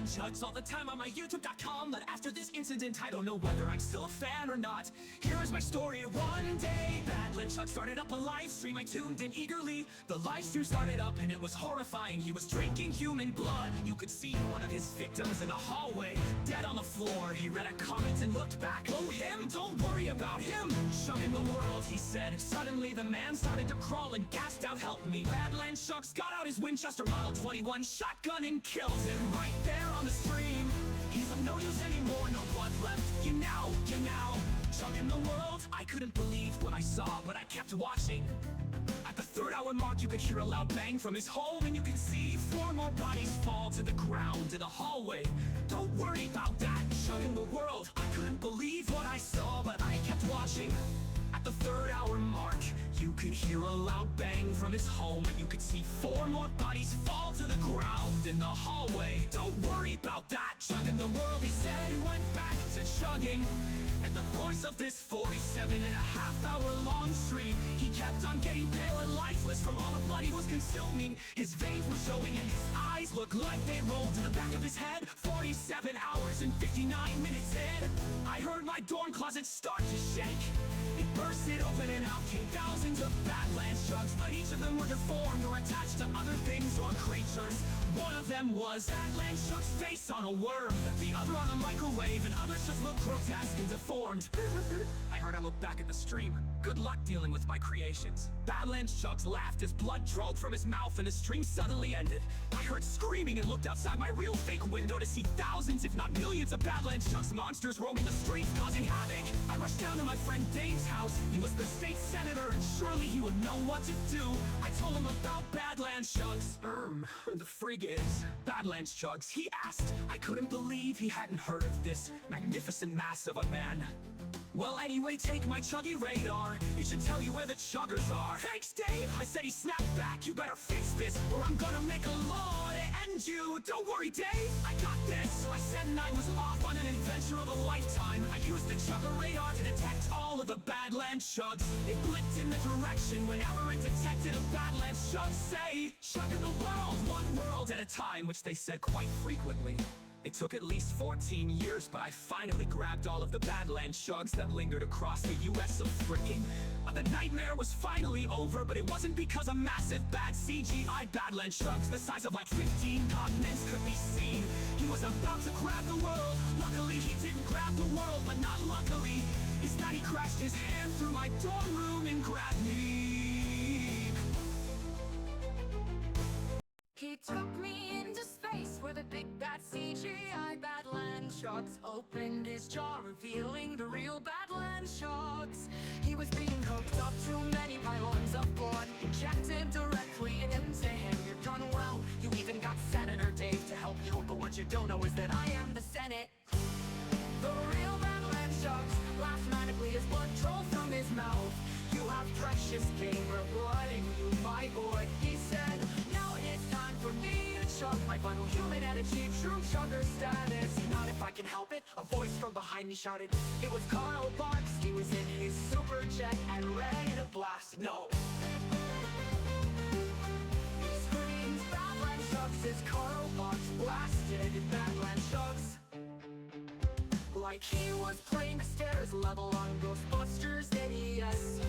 Badland Chugs all the time on my youtube.com. But after this incident, I don't know whether I'm still a fan or not. Here is my story. One day, Badland Chugs started up a live stream. I tuned in eagerly. The live stream started up and it was horrifying. He was drinking human blood. You could see one of his victims in the hallway, dead on the floor. He read a comment and looked back. Oh, him? Don't worry about him. Shut in the world, he said. And suddenly the man started to crawl and gasped out, help me. Badland Chugs got out his Winchester Model 21 shotgun and killed him right there on the stream. He's of no use anymore, no blood left. You now. Chug in the world. I couldn't believe what I saw, but I kept watching. At the 3rd hour mark, you could hear a loud bang from his home, and you can see 4 more bodies fall to the ground in the hallway. Don't worry about that. Chug in the world. I couldn't believe what I saw, but I kept watching. At the 3rd hour mark, you could hear a loud bang from his home, and you could see 4 more bodies fall to the ground in the hallway. Don't worry about that. Chug in the world, he said. He went back to chugging. At the course of this 47.5-hour-long stream, he kept on getting pale and lifeless from all the blood he was consuming. His veins were showing and his eyes looked like they rolled to the back of his head. 47 hours and 59 minutes in, I heard my dorm closet start to shake. It bursted open and out came thousands of Badland Chugs, but each of them were deformed or attached to other things or creatures. One of them was Badland Chugs' face on a worm, the other on a microwave, and others just looked grotesque and deformed. I heard I looked back at the stream. Good luck dealing with my creations. Badland Chugs laughed as blood dropped from his mouth and the stream suddenly ended. I heard screaming and looked outside my real fake window to see thousands, if not millions, of Badland Chugs monsters roaming the streets causing havoc. I rushed down to my friend Dave's house. He was the state senator and surely he would know what to do. I told him about Badland Chugs. The frig is Badland Chugs, he asked. I couldn't believe he hadn't heard of this magnificent mass of a man. Well, anyway, take my chuggy radar. It should tell you where the chuggers are. Thanks, Dave. I said. He snapped back. You better fix this, or I'm gonna make a law to end you. Don't worry, Dave. I got this. So I said, and I was off on an adventure of a lifetime. I used the chugger radar to detect all of the Badland Chugs. It blinked in the direction whenever it detected a Badland Chug. Say, chug in the world, one world at a time, which they said quite frequently. It took at least 14 years, but I finally grabbed all of the Badland Chugs that lingered across the US of freaking. The nightmare was finally over, but it wasn't because a massive bad CGI Badland Chugs the size of like 15 continents could be seen. He was about to grab the world. Luckily he didn't grab the world, but not luckily is that he crashed his hand through my dorm room and grabbed me. He took me into space where the big bad CGI Badland Chugs opened his jaw, revealing the real Badland Chugs. He was being hooked up to many pylons of blood, injected directly into him. You're done well. You even got Senator Dave to help you, but what you don't know is that I am the Senate. The real Badland Chugs laughed manically as blood drove from his mouth. You have precious gamer blood in you, my boy, he said. Now it's time for me to chug my final human energy, true chugger status. Not if I can help it, a voice from behind me shouted. It was Carl Barks, he was in his super jet and ready to blast. No. Screams Badland Chugs as Carl Barks blasted Badland Chugs. Like he was playing a stairs level on Ghostbusters NES.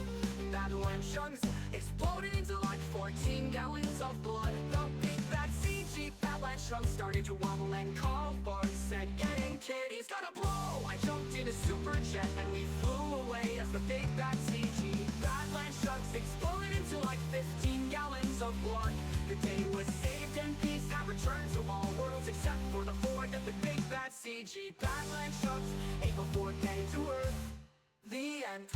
Badland Chugs exploded into like 14 gallons of blood. The big bad CG Badland Chugs started to wobble and Carl Barks said, "Get in, kid, he's gonna blow." I jumped in a super jet and we flew away as the big bad CG Badland Chugs exploded into like 15 gallons of blood. The day was saved and peace had returned to all worlds except for the void that the big bad CG Badland Chugs ate before getting to Earth. The end.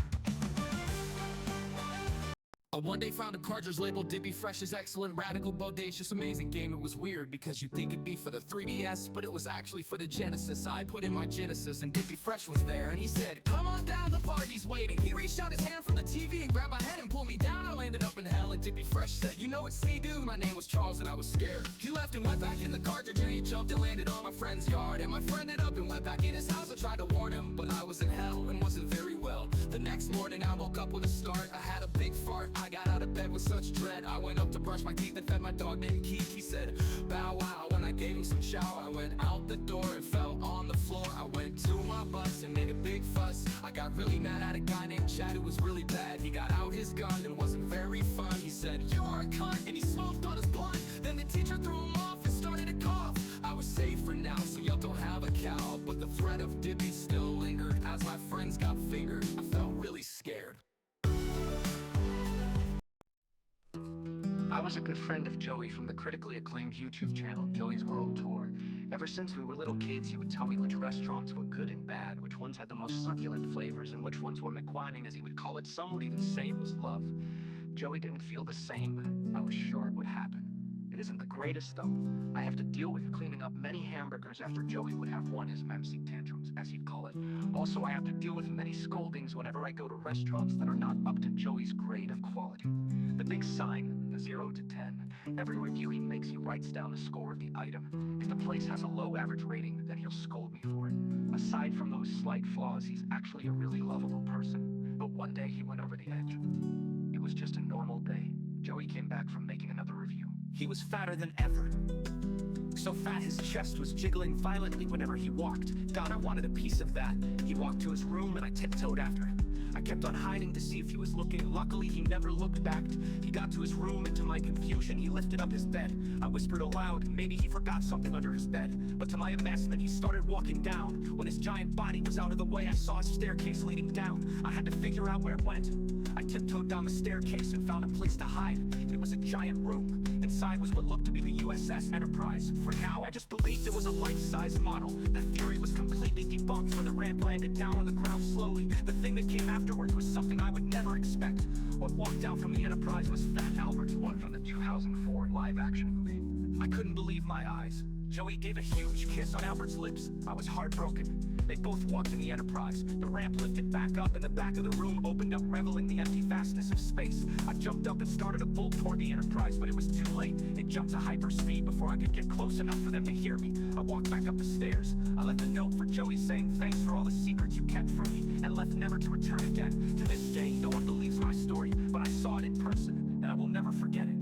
I one day found a cartridge labeled Dippy Fresh's excellent, radical, bodacious, amazing game. It was weird because you'd think it'd be for the 3DS, but it was actually for the Genesis. I put in my Genesis and Dippy Fresh was there, and he said, "Come on down, the party's waiting." He reached out his hand from the TV and grabbed my head and pulled me down. I landed up in hell, and Dippy Fresh said, "You know it's me, dude." My name was Charles and I was scared. He left and went back in the cartridge, and he jumped and landed on my friend's yard. And my friend ended up and went back in his house. I tried to warn him, but I was in hell and wasn't very well. The next morning I woke up with a start. I had a big fart. I got out of bed bed with such dread. I went up to brush my teeth and fed my dog named Keith. He said, bow wow, when I gave him some chow. I went out the door and fell on the floor. I went to my bus and made a big fuss. I got really mad at a guy named Chad who was really bad. He got out his gun and wasn't very fun. He said, you are a cunt, and he smoked on his blunt. Then the teacher threw him off and started to cough. I was safe for now, so y'all don't have a cow. But the threat of Dippy still lingered. As my friends got fingered, I felt really scared. I was a good friend of Joey from the critically acclaimed YouTube channel Joey's World Tour. Ever since we were little kids, he would tell me which restaurants were good and bad, which ones had the most succulent flavors, and which ones were McWhining, as he would call it. Some would even say it was love. Joey didn't feel the same, but I was sure it would happen. It isn't the greatest, though. I have to deal with cleaning up many hamburgers after Joey would have one his memsy tantrums, as he'd call it. Also, I have to deal with many scoldings whenever I go to restaurants that are not up to Joey's grade of quality. The big sign, the 0 to 10. Every review he makes, he writes down the score of the item. If the place has a low average rating, then he'll scold me for it. Aside from those slight flaws, he's actually a really lovable person. But one day he went over the edge. It was just a normal day. Joey came back from making another review. He was fatter than ever. So fat his chest was jiggling violently whenever he walked. God, I wanted a piece of that. He walked to his room and I tiptoed after him. I kept on hiding to see if he was looking. Luckily, he never looked back. He got to his room, and to my confusion, he lifted up his bed. I whispered aloud, maybe he forgot something under his bed. But to my amazement, he started walking down. When his giant body was out of the way, I saw a staircase leading down. I had to figure out where it went. I tiptoed down the staircase and found a place to hide. It was a giant room. Inside was what looked to be the USS Enterprise. For now, I just believed it was a life-size model. That theory was completely debunked when the ramp landed down on the ground slowly. The thing that came afterwards was something I would never expect. What walked out from the Enterprise was Fat Albert, one from the 2004 live-action movie. I couldn't believe my eyes. Joey gave a huge kiss on Albert's lips. I was heartbroken. They both walked in the Enterprise. The ramp lifted back up and the back of the room opened up, reveling the empty vastness of space. I jumped up and started a bolt toward the Enterprise, but it was too late. It jumped to hyperspeed before I could get close enough for them to hear me. I walked back up the stairs. I left a note for Joey saying thanks for all the secrets you kept from me, and left never to return again. To this day, no one believes my story, but I saw it in person, and I will never forget it.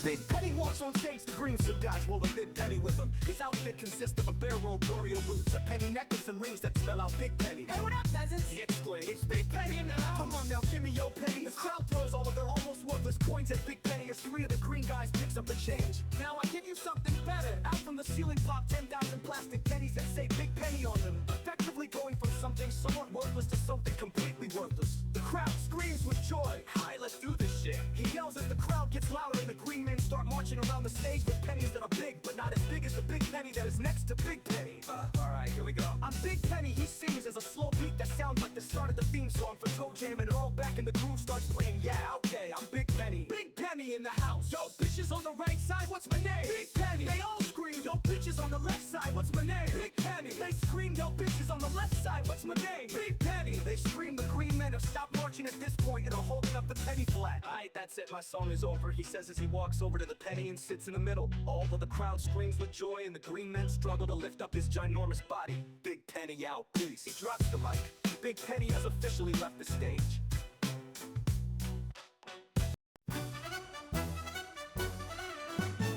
Big Penny walks on stage to greet some guys roll a Big Penny with him. His outfit consists of a bare rolled Oreo boots, a penny necklace, and rings that spell out Big Penny. Hey, what up, peasants? He exclaimed, "It's Big Penny in the house! Come on now, give me your penny." The crowd throws all of their almost worthless coins at Big Penny as 3 of the green guys picks up the change. Now I give you something better. Out from the ceiling pop 10,000 plastic pennies that say Big Penny on them, effectively going from something somewhat worthless to something completely worthless. The crowd screams with joy. Hi, let's do this shit. He yells as the crowd gets louder and the green men start marching around the stage with pennies that are big, but not as big as the Big Penny that is next to Big Penny. Alright, here we go. I'm Big Penny, he sings as a slow beat that sounds like the start of the theme song for Toe Jam, and all back in the groove starts playing. Yeah, okay, I'm Big Penny. Big Penny in the house. Yo, bitches on the right side, what's my name? Big Penny. They all scream, yo, bitches on the left side, what's my name? Big Penny. They scream, yo, bitches on the left side, what's my name? Big Penny. They scream, the green men have stopped marching at this point and are holding up the penny flag. Alright, that's it, my song is over, he says as he walks over to the penny and sits in the middle. All of the crowd screams with joy and the green men struggle to lift up his ginormous body. Big Penny out, peace. He drops the mic. Big Penny has officially left the stage.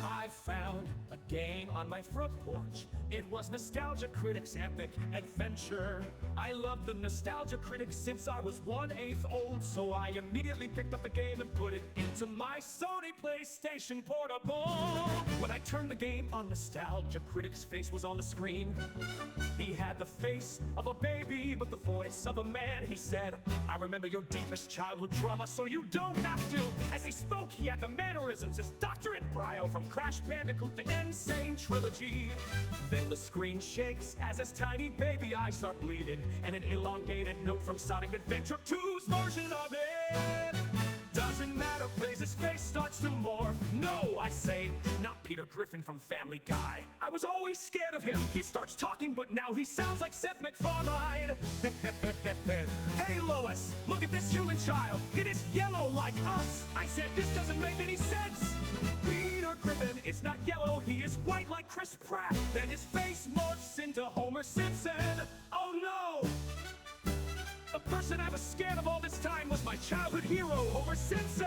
I found a game on my front porch. It was Nostalgia Critics' epic adventure. I loved the Nostalgia Critics since I was 1/8 old, so I immediately picked up the game and put it into my Sony PlayStation Portable. When I turned the game on, Nostalgia Critics' face was on the screen. He had the face of a baby, but the voice of a man. He said, "I remember your deepest childhood trauma, so you don't have to." As he spoke, he had the mannerisms as Dr. Embryo from Crash Bandicoot, the Insane Trilogy. Then the screen shakes as his tiny baby eyes start bleeding, and an elongated note from Sonic Adventure 2's version of it. Doesn't matter, plays his face starts to morph. No, I say, not Peter Griffin from Family Guy. I was always scared of him. He starts talking, but now he sounds like Seth MacFarlane. Hey Lois, look at this human child. It is yellow like us. I said, this doesn't make any sense. Peter Griffin is not yellow, he is white like Chris Pratt. Then his face morphs into Homer Simpson. Oh no! The person I was scared of all this time was my childhood hero, Homer Simpson.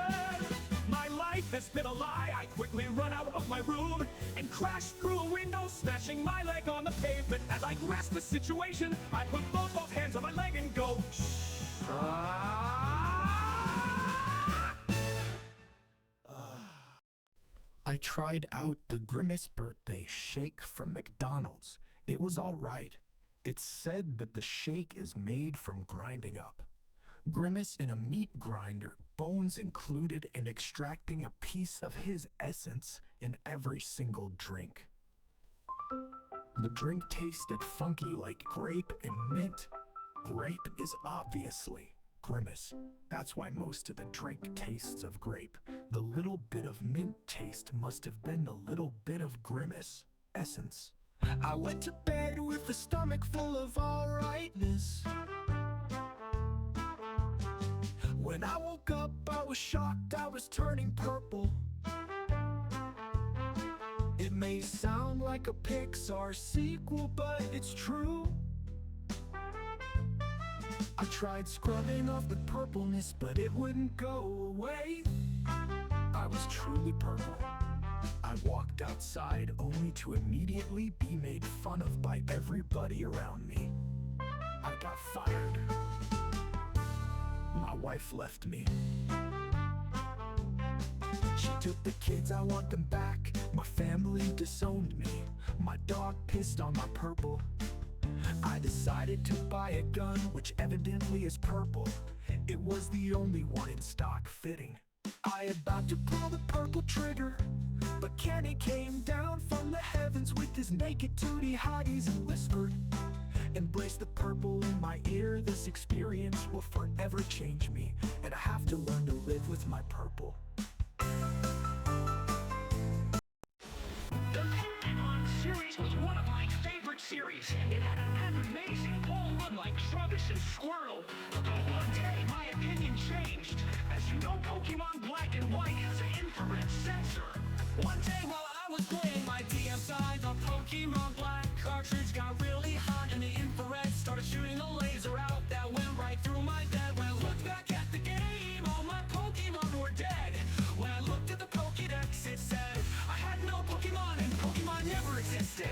My life has been a lie. I quickly run out of my room and crash through a window, smashing my leg on the pavement. As I grasp the situation, I put both hands on my leg and go, I tried out the Grimace birthday shake from McDonald's. It was alright. It's said that the shake is made from grinding up Grimace in a meat grinder, bones included, and extracting a piece of his essence in every single drink. The drink tasted funky like grape and mint. Grape is obviously Grimace. That's why most of the drink tastes of grape. The little bit of mint taste must have been the little bit of Grimace essence. I went to bed with a stomach full of alrightness. When I woke up, I was shocked I was turning purple. It may sound like a Pixar sequel, but it's true. I tried scrubbing off the purpleness, but it wouldn't go away. I was truly purple. I walked outside only to immediately be made fun of by everybody around me. I got fired. My wife left me. She took the kids, I want them back. My family disowned me. My dog pissed on my purple. I decided to buy a gun, which evidently is purple. It was the only one in stock fitting. I about to pull the purple trigger, but Kenny came down from the heavens with his naked tootie hotties and whispered, "Embrace the purple in my ear. This experience will forever change me, and I have to learn to live with my purple." The Pokemon series was one of my favorite series. It had an amazing whole like Trubbish and Squirtle. But one day, my opinion changed. As you know, Pokemon Black and White has an infrared sensor. One day while I was playing my DSi, the Pokemon Black cartridge got really hot, and the infrared started shooting a laser out that went right through my bed. When I looked back at the game, all my Pokemon were dead. When I looked at the Pokédex, it said I had no Pokemon and Pokemon never existed.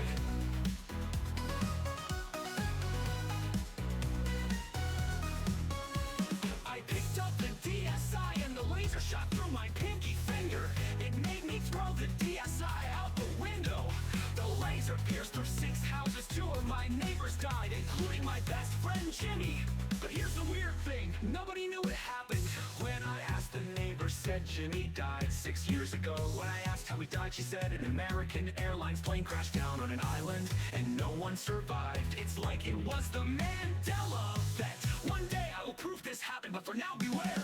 I picked up the DSi and the laser shot through my pinky finger. It made me throw the DSi out the window. The laser pierced through 6 houses. 2 of my neighbors died, including my best friend Jimmy. But here's the weird thing, nobody knew it happened. When I asked, the neighbor said Jimmy died 6 years ago. When I asked how he died, she said an American Airlines plane crashed down on an island and no one survived. It's like it was the Mandela effect. One day I will prove this happened, but for now beware.